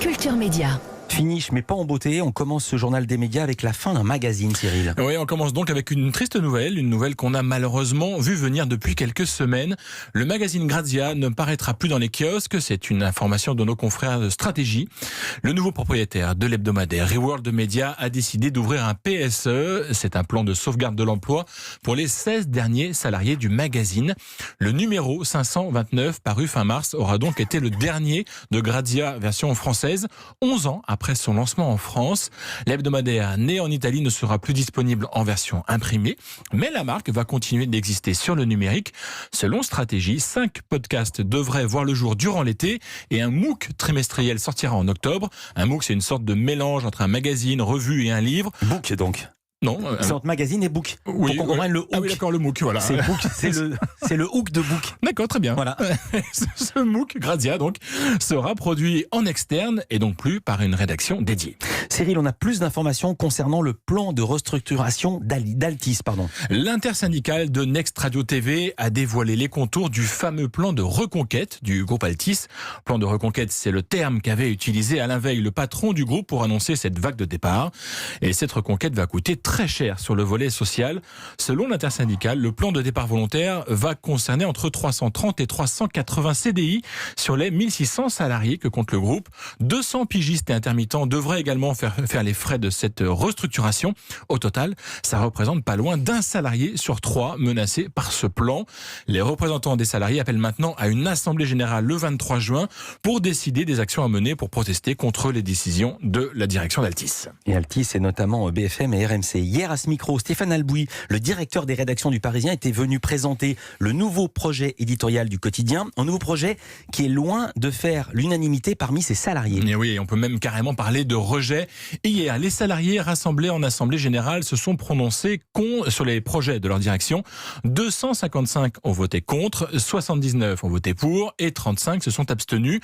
Culture Média. Finish, mais pas en beauté. On commence ce journal des médias avec la fin d'un magazine, Cyril. Oui, on commence donc avec une triste nouvelle, une nouvelle qu'on a malheureusement vu venir depuis quelques semaines. Le magazine Grazia ne paraîtra plus dans les kiosques. C'est une information de nos confrères de Stratégie. Le nouveau propriétaire de l'hebdomadaire Reworld Media a décidé d'ouvrir un PSE. C'est un plan de sauvegarde de l'emploi pour les 16 derniers salariés du magazine. Le numéro 529, paru fin mars, aura donc été le dernier de Grazia version française, 11 ans après son lancement en France. L'hebdomadaire né en Italie ne sera plus disponible en version imprimée, mais la marque va continuer d'exister sur le numérique. Selon Stratégie, 5 podcasts devraient voir le jour durant l'été et un MOOC trimestriel sortira en octobre. Un MOOC, c'est une sorte de mélange entre un magazine, revue et un livre. Book donc. Non, c'est entre magazine et book. Oui, pour qu'on comprenne le hook. Ah oui, d'accord, le MOOC, voilà. C'est book, c'est le hook de book. D'accord, très bien. Voilà. Ce MOOC, Grazia, donc, sera produit en externe et donc plus par une rédaction dédiée. Cyril, on a plus d'informations concernant le plan de restructuration d'Altis. L'intersyndicale de Next Radio TV a dévoilé les contours du fameux plan de reconquête du groupe Altis. Plan de reconquête, c'est le terme qu'avait utilisé Alain Veil, le patron du groupe, pour annoncer cette vague de départ. Et cette reconquête va coûter très cher sur le volet social. Selon l'intersyndicale, le plan de départ volontaire va concerner entre 330 et 380 CDI sur les 1600 salariés que compte le groupe. 200 pigistes et intermittents devraient également faire les frais de cette restructuration. Au total, ça représente pas loin d'un salarié sur 3 menacés par ce plan. Les représentants des salariés appellent maintenant à une assemblée générale le 23 juin pour décider des actions à mener pour protester contre les décisions de la direction d'Altis. Et Altis, c'est notamment BFM et RMC. Hier, à ce micro, Stéphane Albouy, le directeur des rédactions du Parisien, était venu présenter le nouveau projet éditorial du quotidien. Un nouveau projet qui est loin de faire l'unanimité parmi ses salariés. Et oui, on peut même carrément parler de rejet. Hier, les salariés rassemblés en assemblée générale se sont prononcés sur les projets de leur direction. 255 ont voté contre, 79 ont voté pour et 35 se sont abstenus.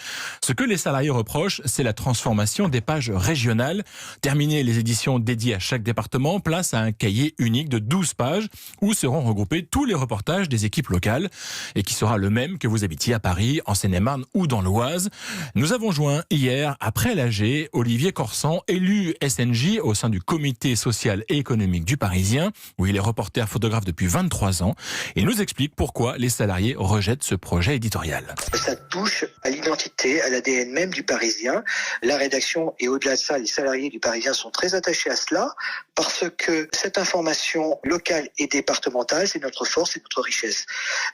Ce que les salariés reprochent, c'est la transformation des pages régionales. Terminer les éditions dédiées à chaque département, place à un cahier unique de 12 pages où seront regroupés tous les reportages des équipes locales et qui sera le même que vous habitiez à Paris, en Seine-et-Marne ou dans l'Oise. Nous avons joint hier, après l'AG, Olivier Corsan, élu SNJ au sein du comité social et économique du Parisien, où il est reporter photographe depuis 23 ans. Il nous explique pourquoi les salariés rejettent ce projet éditorial. Ça touche à l'identité, à l'ADN même du Parisien. La rédaction et au-delà de ça, les salariés du Parisien sont très attachés à cela parce que cette information locale et départementale, c'est notre force et notre richesse.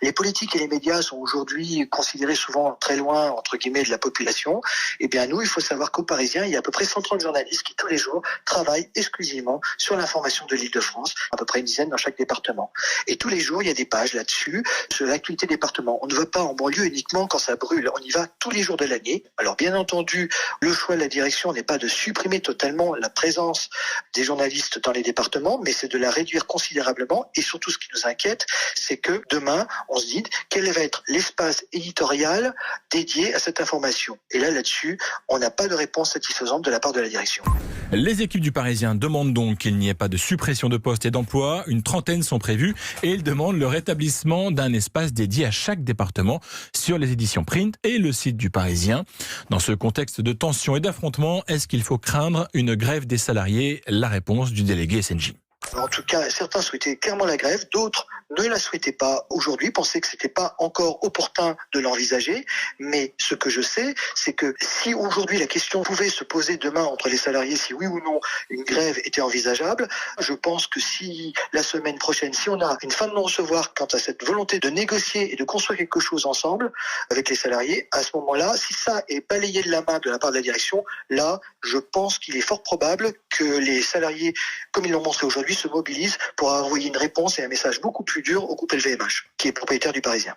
Les politiques et les médias sont aujourd'hui considérés souvent très loin, entre guillemets, de la population. Eh bien, nous, il faut savoir qu'au Parisien, il y a à peu près 130 journalistes qui, tous les jours, travaillent exclusivement sur l'information de l'Île-de-France, à peu près une dizaine dans chaque département. Et tous les jours, il y a des pages là-dessus, sur l'actualité département. On ne va pas en banlieue uniquement quand ça brûle. On y va tous les jours de l'année. Alors, bien entendu, le choix de la direction n'est pas de supprimer totalement la présence des journalistes dans les départements, mais c'est de la réduire considérablement. Et surtout, ce qui nous inquiète, c'est que demain, on se dit quel va être l'espace éditorial dédié à cette information. Et là-dessus, on n'a pas de réponse satisfaisante de la part de la direction. Les équipes du Parisien demandent donc qu'il n'y ait pas de suppression de postes et d'emplois. Une trentaine sont prévues et ils demandent le rétablissement d'un espace dédié à chaque département sur les éditions print et le site du Parisien. Dans ce contexte de tension et d'affrontement, est-ce qu'il faut craindre une grève des salariés? La réponse du délégué SNJ. En tout cas, certains souhaitaient clairement la grève, d'autres ne la souhaitaient pas aujourd'hui, pensaient que c'était pas encore opportun de l'envisager. Mais ce que je sais, c'est que si aujourd'hui la question pouvait se poser demain entre les salariés, si oui ou non une grève était envisageable, je pense que si la semaine prochaine, si on a une fin de non-recevoir quant à cette volonté de négocier et de construire quelque chose ensemble avec les salariés, à ce moment-là, si ça est balayé de la main de la part de la direction, là, je pense qu'il est fort probable que les salariés, comme ils l'ont montré aujourd'hui, se mobilisent pour envoyer une réponse et un message beaucoup plus dur au groupe LVMH, qui est propriétaire du Parisien.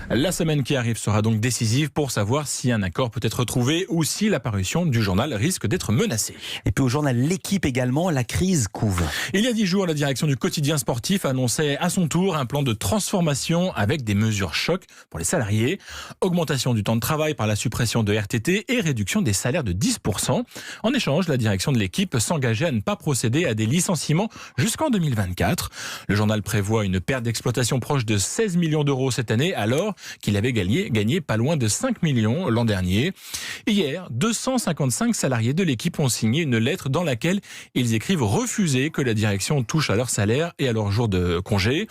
La semaine qui arrive sera donc décisive pour savoir si un accord peut être trouvé ou si la parution du journal risque d'être menacée. Et puis au journal L'Équipe également, la crise couve. Il y a 10 jours, la direction du quotidien sportif annonçait à son tour un plan de transformation avec des mesures choc pour les salariés. Augmentation du temps de travail par la suppression de RTT et réduction des salaires de 10%. En échange, la direction de L'Équipe s'engageait à ne pas procéder à des licenciements jusqu'en 2024. Le journal prévoit une perte d'exploitation proche de 16 millions d'euros cette année, alors qu'il avait gagné pas loin de 5 millions l'an dernier. Hier, 255 salariés de l'équipe ont signé une lettre dans laquelle ils écrivent refuser que la direction touche à leur salaire et à leurs jours de congé.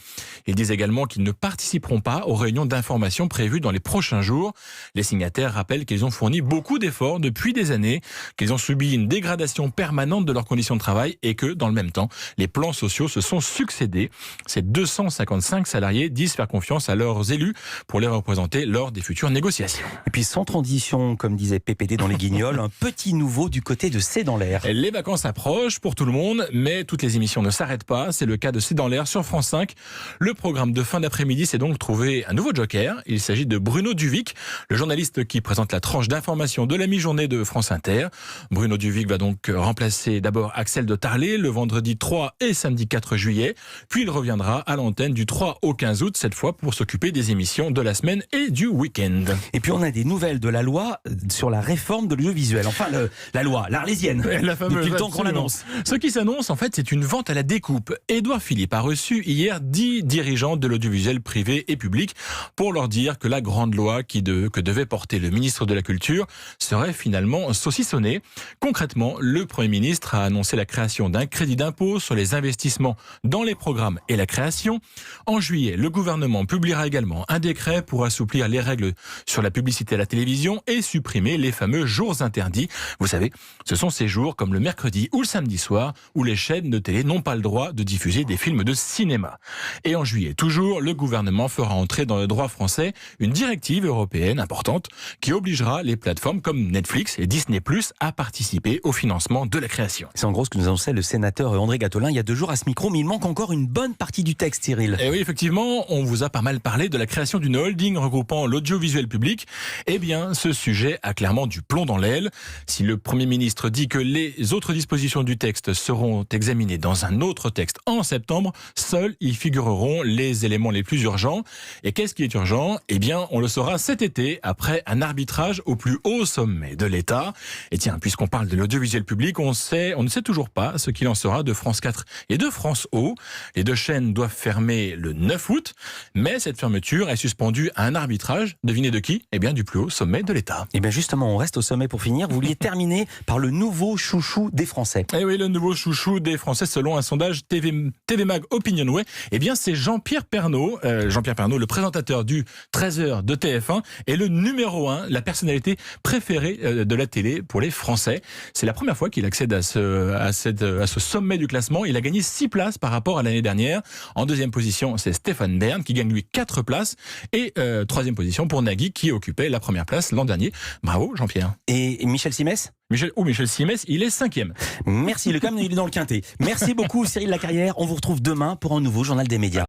Ils disent également qu'ils ne participeront pas aux réunions d'information prévues dans les prochains jours. Les signataires rappellent qu'ils ont fourni beaucoup d'efforts depuis des années, qu'ils ont subi une dégradation permanente de leurs conditions de travail et que, dans le même temps, les plans sociaux se sont succédés. Ces 255 salariés disent faire confiance à leurs élus pour les représenter lors des futures négociations. Et puis sans transition, comme disait PPD dans les Guignols, un petit nouveau du côté de C'est dans l'air. Les vacances approchent pour tout le monde, mais toutes les émissions ne s'arrêtent pas. C'est le cas de C'est dans l'air sur France 5. Le programme de fin d'après-midi s'est donc trouvé un nouveau joker. Il s'agit de Bruno Duvic, le journaliste qui présente la tranche d'information de la mi-journée de France Inter. Bruno Duvic va donc remplacer d'abord Axel de Tarlé le vendredi 3 et samedi 4 juillet. Puis il reviendra à l'antenne du 3 au 15 août, cette fois pour s'occuper des émissions de la semaine et du week-end. Et puis on a des nouvelles de la loi sur la réforme de l'audiovisuel. Enfin, la loi, l'Arlésienne. La fameuse, depuis le temps qu'on l'annonce. Ce qui s'annonce, en fait, c'est une vente à la découpe. Édouard Philippe a reçu hier 10 dirigeants de l'audiovisuel privé et public pour leur dire que la grande loi que devait porter le ministre de la Culture serait finalement saucissonnée. Concrètement, le Premier ministre a annoncé la création d'un crédit d'impôt sur les investissements dans les programmes et la création. En juillet, le gouvernement publiera également un décret pour assouplir les règles sur la publicité à la télévision et supprimer les fameux jours interdits. Vous savez, ce sont ces jours comme le mercredi ou le samedi soir où les chaînes de télé n'ont pas le droit de diffuser des films de cinéma. Et en juillet, toujours, le gouvernement fera entrer dans le droit français une directive européenne importante qui obligera les plateformes comme Netflix et Disney+ à participer au financement de la création. C'est en gros ce que nous annonçait le sénateur André Gattolin il y a 2 jours à ce micro, mais il manque encore une bonne partie du texte, Cyril. Et oui, effectivement, on vous a pas mal parlé de la création d'une holding regroupant l'audiovisuel public. Eh bien, ce sujet a clairement du plomb dans l'aile. Si le Premier ministre dit que les autres dispositions du texte seront examinées dans un autre texte en septembre, seuls y figureront les éléments les plus urgents. Et qu'est-ce qui est urgent ? Eh bien, on le saura cet été, après un arbitrage au plus haut sommet de l'État. Et tiens, puisqu'on parle de l'audiovisuel public, on ne sait toujours pas ce qu'il en sera de France 4 et de France O. Les 2 chaînes doivent fermer le 9 août, mais cette fermeture est suspendue à un arbitrage. Devinez de qui ? Eh bien, du plus haut sommet de l'État. Et bien justement, on reste au sommet pour finir. Vous vouliez terminer par le nouveau chouchou des Français. Eh oui, le nouveau chouchou des Français, selon un sondage TV Mag Opinionway, eh bien, c'est Jean-Pierre Pernaut. Jean-Pierre Pernaut, le présentateur du 13h de TF1, est le numéro 1, la personnalité préférée de la télé pour les Français. C'est la première fois qu'il accède à ce sommet du classement. Il a gagné 6 places par rapport à l'année dernière. En 2e position, c'est Stéphane Bern qui gagne lui 4 places. Et 3e position pour Nagui qui occupait la première place l'an dernier. Bravo Jean-Pierre. Et Michel Simès ? Michel Simès, il est 5e. Merci, le Cam, il est dans le quintet. Merci beaucoup Cyril Lacarrière. On vous retrouve demain pour un nouveau journal des médias.